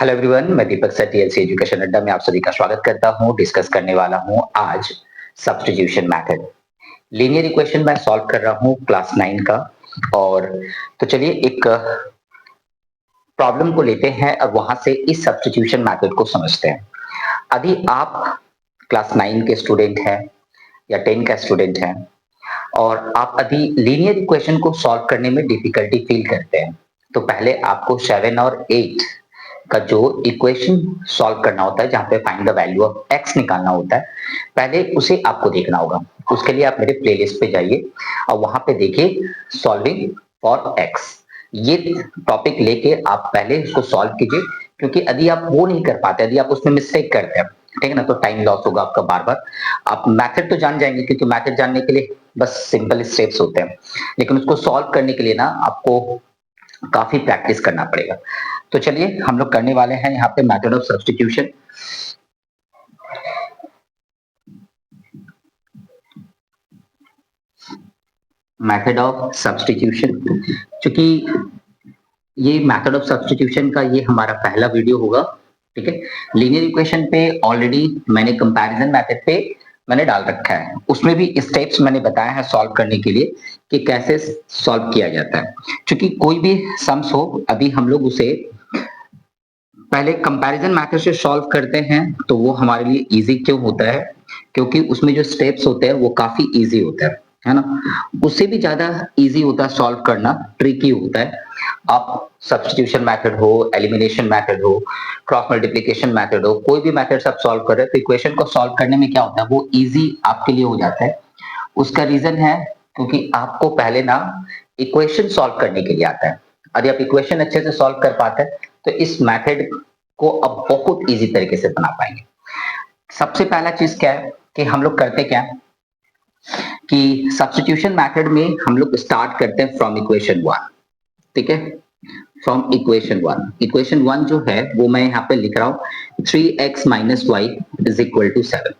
Hello everyone, मैं दीपक sir TLC education अड्डा में आप सभी का स्वागत करता हूं। डिस्कस करने वाला हूं आज सब्स्टिट्यूशन मेथड। लीनियर इक्वेशन मैं सॉल्व कर रहा हूं क्लास 9 का। और तो चलिए एक प्रॉब्लम को लेते हैं और वहां से इस सब्स्टिट्यूशन मेथड को समझते हैं। यदि आप क्लास 9 के स्टूडेंट हैं या 10 का स्टूडेंट हैं और आप यदि लीनियर इक्वेशन को सॉल्व करने में डिफिकल्टी फील करते हैं, तो पहले आपको 7 और 8 का जो इक्वेशन सॉल्व करना होता है, जहां पे find the value of x निकालना होता है, पहले उसे आपको देखना होगा। उसके लिए आप मेरे प्लेलिस्ट पे जाइए और वहां पे देखिए सॉल्विंग फॉर एक्स। ये टॉपिक लेके आप पहले उसको सॉल्व कीजिए, क्योंकि यदि आप वो नहीं कर पाते, यदि आप उसमें मिस्टेक करते हैं, ठीक है ना, तो टाइम लॉस होगा आपका बार बार। आप मैथड तो जान जाएंगे, क्योंकि मैथड जानने के लिए बस सिंपल स्टेप्स होते हैं, लेकिन उसको सॉल्व करने के लिए ना आपको काफी प्रैक्टिस करना पड़ेगा। तो चलिए हम लोग करने वाले हैं यहाँ पे method of substitution. Method of substitution, क्योंकि ये मेथड ऑफ सब्स्टिट्यूशन का ये हमारा पहला वीडियो होगा, ठीक है। लीनियर इक्वेशन पे ऑलरेडी मैंने कंपैरिजन मेथड पे मैंने डाल रखा है, उसमें भी स्टेप्स मैंने बताया है सॉल्व करने के लिए कि कैसे सॉल्व किया जाता है। क्योंकि कोई भी सम्स हो, अभी हम लोग उसे पहले कंपैरिजन मेथड से सॉल्व करते हैं, तो वो हमारे लिए इजी क्यों होता है? क्योंकि उसमें जो स्टेप्स होते हैं वो काफी इजी होता है ना। उससे भी ज्यादा इजी होता है सॉल्व करना, ट्रिकी होता है। आप सब्स्टिट्यूशन मेथड हो, एलिमिनेशन मेथड हो, क्रॉस मल्टीप्लिकेशन मेथड हो, कोई भी मेथड आप सॉल्व कर रहे हैं, तो इक्वेशन को सॉल्व करने में क्या होता है, वो इजी आपके लिए हो जाता है। उसका रीजन है क्योंकि आपको पहले ना इक्वेशन सॉल्व करने के लिए आता है। यदि आप इक्वेशन अच्छे से सॉल्व कर पाते हैं, तो इस मेथड को अब बहुत इजी तरीके से बना पाएंगे। सबसे पहला चीज क्या है कि हम लोग करते क्या है कि सब्स्टिट्यूशन मेथड में हम लोग स्टार्ट करते हैं फ्रॉम इक्वेशन 1, ठीक है। फ्रॉम इक्वेशन 1, इक्वेशन 1 जो है वो मैं यहाँ पे लिख रहा हूं 3x minus y is equal to 7।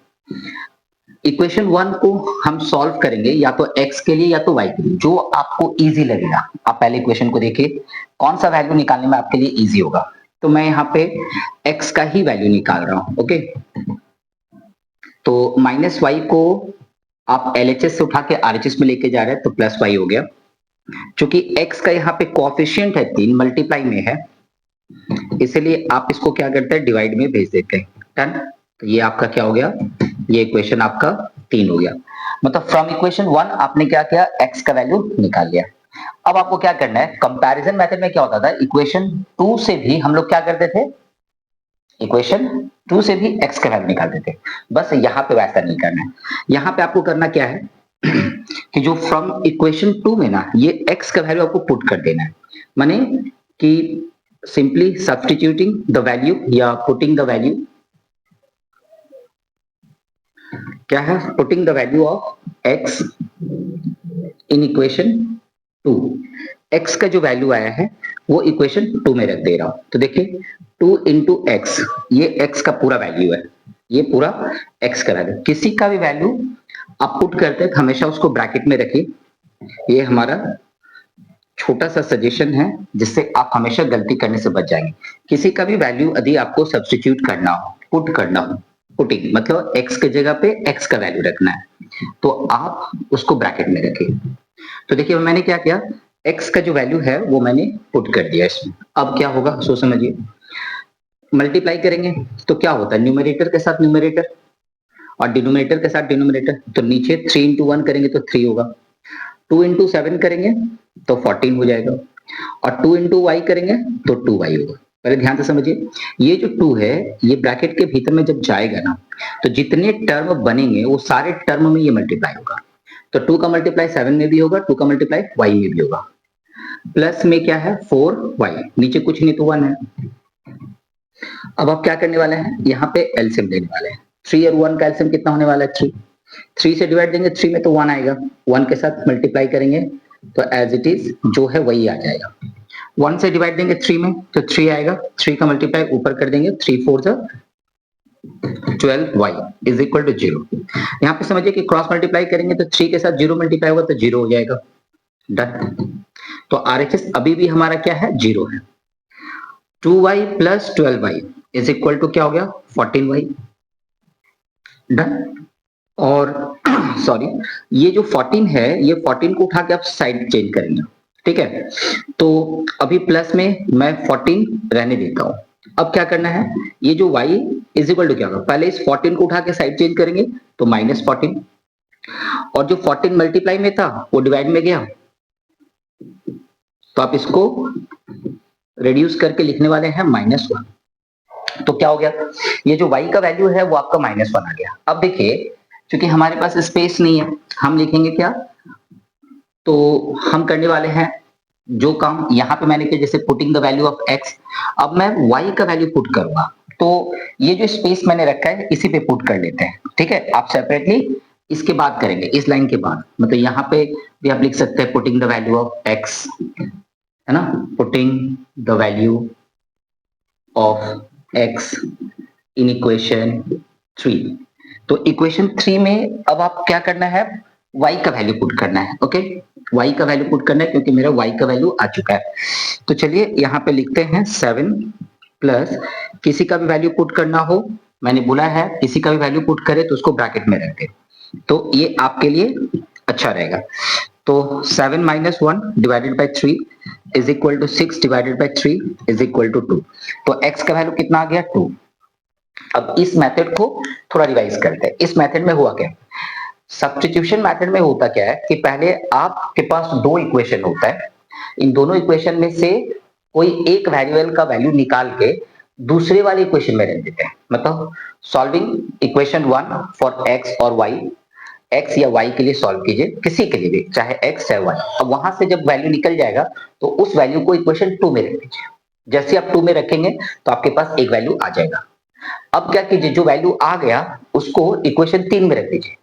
Equation 1 को हम सॉल्व करेंगे या तो x के लिए या तो y के लिए, जो आपको इजी लगेगा। आप पहले इक्वेशन को देखिए कौन सा वैल्यू निकालने में आपके लिए इजी होगा। तो मैं यहाँ पे x का ही वैल्यू निकाल रहा हूं, ओके। तो माइनस वाई को आप LHS से उठा के RHS में लेके जा रहे हैं, तो प्लस वाई हो गया। क्योंकि x का यहाँ पे कोएफिशिएंट है 3, मल्टीप्लाई में है, इसलिए आप इसको क्या करते हैं, डिवाइड में भेज देते हैं। डन। तो ये आपका क्या हो गया, ये इक्वेशन आपका 3 हो गया। मतलब फ्रॉम इक्वेशन 1 आपने क्या किया, x का वैल्यू निकाल लिया। अब आपको क्या करना है, कंपैरिजन मेथड में क्या होता था, इक्वेशन 2 से भी हम लोग क्या करते थे, इक्वेशन 2 से भी x का वैल्यू निकालते थे। बस यहाँ पे वैसा नहीं करना है। यहाँ पे आपको करना क्या है कि जो फ्रॉम इक्वेशन 2 में ना ये x का वैल्यू आपको पुट कर देना है। माने कि सिंपली सब्स्टिट्यूटिंग द वैल्यू या पुटिंग द वैल्यू, क्या है, putting the value of x in equation 2। x का जो वैल्यू आया है वो इक्वेशन 2 में रख दे रहा हूं। तो देखिए 2 इंटू एक्स, ये x का पूरा वैल्यू है, ये पूरा x का वैल्यू। किसी का भी वैल्यू आप पुट करते हैं तो हमेशा उसको ब्रैकेट में रखिए। ये हमारा छोटा सा सजेशन है, जिससे आप हमेशा गलती करने से बच जाएंगे। किसी का भी वैल्यू यदि आपको सब्स्टिट्यूट करना हो, पुट करना हो, पुटिंग मतलब x के जगह पे x का वैल्यू रखना है, तो आप उसको ब्रैकेट में रखिए। तो देखिए मैंने क्या किया, x का जो वैल्यू है वो मैंने पुट कर दिया इसमें। अब क्या होगा सो समझिए, मल्टीप्लाई करेंगे तो क्या होता है, न्यूमरेटर के साथ न्यूमरेटर और डिनोमिनेटर के साथ डिनोमिनेटर। तो नीचे 3 इंटू 1 करेंगे तो 3 होगा, 2 इंटू 7 करेंगे तो 14 हो जाएगा, और 2 इंटू वाई करेंगे तो 2y होगा। पहले ध्यान से समझिए, ये जो 2 है ये ब्रैकेट के भीतर में जब जाएगा ना, तो जितने टर्म बनेंगे वो सारे टर्म में ये मल्टीप्लाई होगा। तो 2 का मल्टीप्लाई 7 में भी होगा, 2 का मल्टीप्लाई y में भी होगा। प्लस में क्या है 4y, नीचे कुछ नहीं तो 1 है। अब आप क्या करने वाले हैं, यहाँ पे एलसीएम लेने वाले हैं। 3 और 1 का एलसीएम कितना होने वाला है, 3। 3 से डिवाइड देंगे 3 में तो 1 आएगा, 1 के साथ मल्टीप्लाई करेंगे तो एज इट इज जो है वही आ जाएगा। 1 से डिवाइड देंगे 3 में तो 3 आएगा, 3 का मल्टीप्लाई ऊपर कर देंगे, 3 4 12y इज इक्वल टू 0। यहाँ पे समझिए कि क्रॉस मल्टीप्लाई करेंगे तो 3 के साथ 0 मल्टीप्लाई होगा तो 0 हो जाएगा। डन। तो RHS अभी भी हमारा क्या है, 0 है। 2y plus 12y is equal to क्या हो गया 14y। डन। और सॉरी, ये जो 14 है, ये 14 को उठा के आप साइड चेंज करेंगे, ठीक है। तो अभी प्लस में मैं 14 रहने देता हूं। अब क्या करना है, ये जो y इज इक्वल टू क्या होगा, पहले इस 14 को उठा के साइड चेंज करेंगे तो -14, और जो 14 मल्टीप्लाई में था वो डिवाइड में गया, तो आप इसको रिड्यूस करके लिखने वाले हैं -1। तो क्या हो गया, ये जो y का वैल्यू है वो आपका -1 आ गया। अब देखिए, क्योंकि हमारे पास स्पेस नहीं है, हम लिखेंगे क्या, तो हम करने वाले हैं जो काम यहाँ पे मैंने किया, जैसे putting the value of x, अब मैं y का वैल्यू पुट करूंगा, तो ये जो स्पेस मैंने रखा है इसी पे पुट कर लेते हैं, ठीक है। आप सेपरेटली इसके बाद करेंगे, इस लाइन के बाद, मतलब यहाँ पे भी आप लिख सकते हैं putting the value of x, है ना, putting the value of x in equation 3। तो इक्वेशन 3 में अब आप क्या करना है, y का वैल्यू पुट करना है, ओके। y का वैल्यू पुट करना है क्योंकि मेरा y का वैल्यू आ चुका है। तो चलिए यहाँ पे लिखते हैं 7 प्लस, किसी का भी वैल्यू पुट करना हो, मैंने बोला है किसी का भी वैल्यू पुट करे तो उसको ब्रैकेट में रख दे, तो ये आपके लिए अच्छा रहेगा। तो 7 minus 1 divided by 3 is equal to 6 divided by 3 is equal to 2। तो x का वैल्यू कितना आ गया 2। अब इस मेथड को थोड़ा रिवाइज करते हैं। इस मेथड में हुआ क्या, सब्स्टिट्यूशन मेथड में होता क्या है कि पहले आपके पास दो इक्वेशन होता है, इन दोनों इक्वेशन में से कोई एक वेरिएबल का वैल्यू निकाल के दूसरे वाले इक्वेशन में रख देते हैं। मतलब सॉल्विंग इक्वेशन 1 फॉर x और y, x या y के लिए सॉल्व कीजिए, किसी के लिए भी, चाहे x चाहे y। अब वहां से जब वैल्यू निकल जाएगा तो उस वैल्यू को इक्वेशन 2 में रख दीजिए। जैसे आप 2 में रखेंगे तो आपके पास एक वैल्यू आ जाएगा। अब क्या कीजिए, जो वैल्यू आ गया उसको इक्वेशन 3 में रख दीजिए,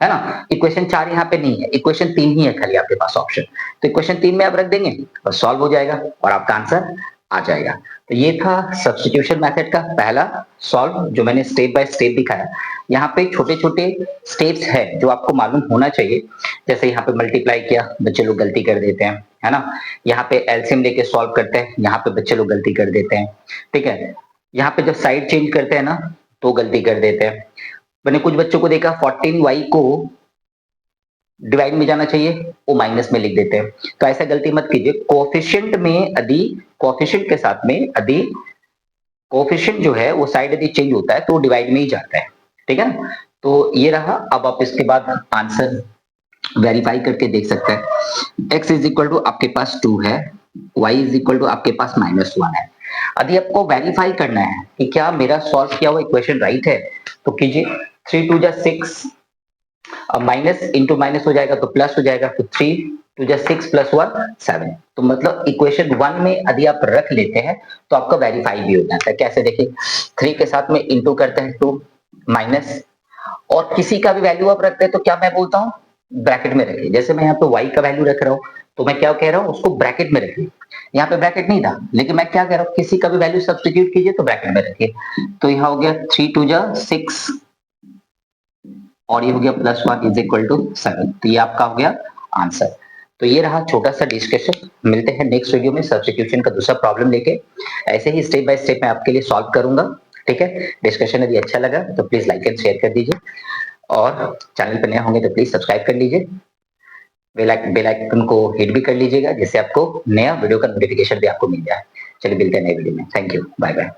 है ना। इक्वेशन 4 यहाँ पे नहीं है, इक्वेशन 3 ही है खाली आपके पास ऑप्शन, तो इक्वेशन 3 में आप रख देंगे और सॉल्व हो जाएगा और आपका आंसर आ जाएगा। तो ये था सब्स्टिट्यूशन मेथड का पहला सॉल्व, जो मैंने स्टेप बाय स्टेप दिखाया। यहाँ पे छोटे छोटे स्टेप्स है जो आपको मालूम होना चाहिए। जैसे यहाँ पे मल्टीप्लाई किया, बच्चे लोग गलती कर देते हैं, है ना। यहाँ पे एलसीएम लेके सॉल्व करते हैं, यहाँ पे बच्चे लोग गलती कर देते हैं, ठीक है। यहाँ पे जब साइड चेंज करते हैं ना तो गलती कर देते हैं। मैंने कुछ बच्चों को देखा 14y को डिवाइड में जाना चाहिए, वो माइनस में लिख देते हैं। तो ऐसा गलती मत कीजिए। कोएफिशिएंट में यदि कोएफिशिएंट के साथ में यदि कोएफिशिएंट जो है वो साइड यदि चेंज होता है तो वो डिवाइड में ही जाता है, ठीक है ना। तो ये रहा। अब आप इसके बाद आंसर वेरीफाई करके देख सकते हैं। x इज इक्वल टू आपके पास 2 है, y इज इक्वल टू आपके पास -1 है। यदि आपको वेरीफाई करना है कि क्या मेरा सॉल्व किया हुआ इक्वेशन राइट है, तो कीजिए 3 2 जा 6, अब माइनस इंटू माइनस हो जाएगा तो प्लस हो जाएगा, तो 3 2 जा 6 प्लस 1 7। तो मतलब इक्वेशन 1 में यदि आप रख लेते हैं तो आपका वेरीफाई भी हो जाता है। कैसे देखिए, 3 के साथ में इंटू करते हैं 2 माइनस, और किसी का भी वैल्यू आप रखते हैं तो क्या मैं बोलता हूँ, ब्रैकेट में रखिए। जैसे मैं यहाँ पे y का वैल्यू रख रहा हूँ तो मैं क्या कह रहा हूँ, उसको ब्रैकेट में रखिए। यहाँ पे ब्रैकेट नहीं था, लेकिन मैं क्या कह रहा हूँ, किसी का भी वैल्यू सब्स्टिट्यूट कीजिए तो ब्रैकेट में रखिए। तो यहाँ हो गया 3 2 जा 6 और ये हो गया +1 इज इक्वल टू 7। तो ये आपका हो गया आंसर। तो ये रहा छोटा सा डिस्कशन। मिलते हैं नेक्स्ट वीडियो में सब्स्टिट्यूशन का दूसरा प्रॉब्लम लेके। ऐसे ही स्टेप बाय स्टेप मैं आपके लिए सॉल्व करूंगा, ठीक है। डिस्कशन यदि अच्छा लगा तो प्लीज लाइक एंड शेयर कर दीजिए, और चैनल पर नए होंगे तो प्लीज सब्सक्राइब कर लीजिए, बेल आइकन को हिट भी कर लीजिएगा, जिससे आपको नया वीडियो का नोटिफिकेशन भी आपको मिल जाए। चलिए मिलते हैं नए वीडियो में। Thank you, bye bye.